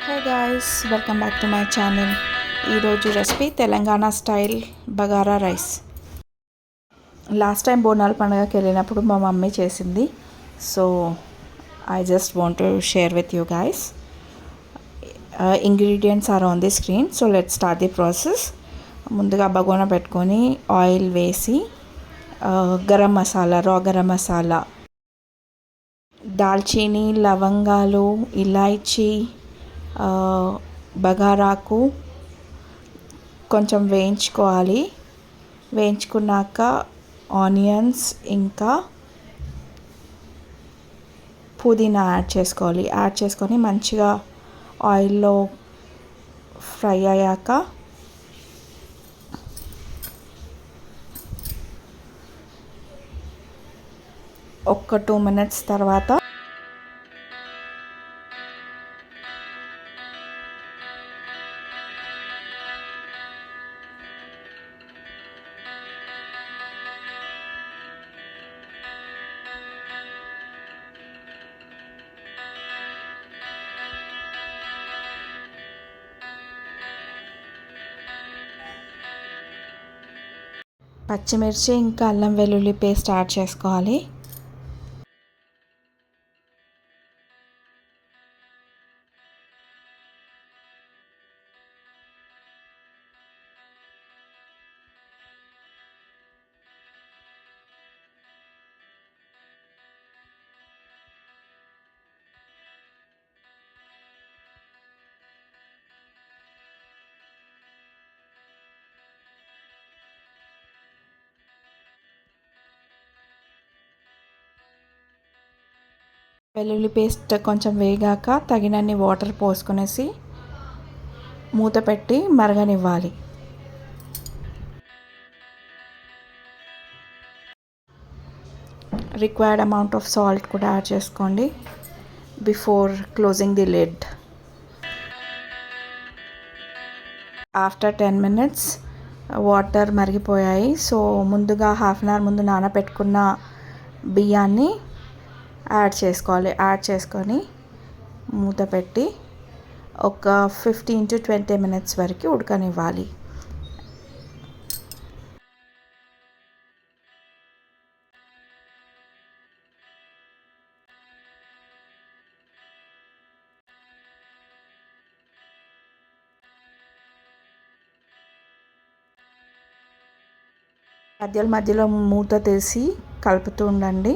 Hey guys, welcome back to my channel. ఈరోజు recipe Telangana style bagara rice. Last time బోనాల పండుగకి వెళ్ళినప్పుడు మా మమ్మీ చేసింది. So I just want to share with you guys. Ingredients are on the screen. So let's start the process. ముందుగా బగోనా పెట్టుకొని oil వేసి గరం మసాలా, రా గరం మసాలా, దాల్చీని, లవంగాలు, ఇలాచీ, బగారాకు కొంచెం వేయించుకోవాలి. వేయించుకున్నాక ఆనియన్స్ ఇంకా పుదీనా యాడ్ చేసుకోవాలి. యాడ్ చేసుకొని మంచిగా ఆయిల్లో ఫ్రై అయ్యాక ఒక 2 minutes తర్వాత పచ్చిమిర్చి ఇంకా అల్లం వెల్లుల్లి పేస్ట్ యాడ్ చేసుకోవాలి. వెల్లుల్లి పేస్ట్ కొంచెం వేగాక తగినన్ని వాటర్ పోసుకొనేసి మూత పెట్టి మరగనివ్వాలి. రిక్వైర్డ్ అమౌంట్ ఆఫ్ సాల్ట్ కూడా యాడ్ చేసుకోండి before closing the lid. After 10 minutes water మరిగిపోయాయి. సో ముందుగా హాఫ్ అన్ అవర్ ముందు నానబెట్టుకున్న బియ్యాన్ని యాడ్ చేసుకోవాలి. యాడ్ చేసుకొని మూత పెట్టి ఒక 15 to 20 minutes వరకు ఉడకనివ్వాలి. మధ్యలో మూత తీసి కలుపుతూ ఉండండి.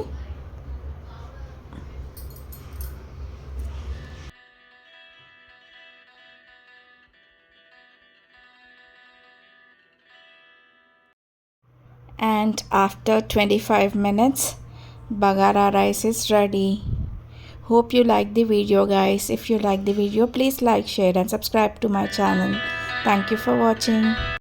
And after 25 minutes bagara rice is ready. Hope you like the video guys. If you like the video, please like, share and subscribe to my channel. Thank you for watching.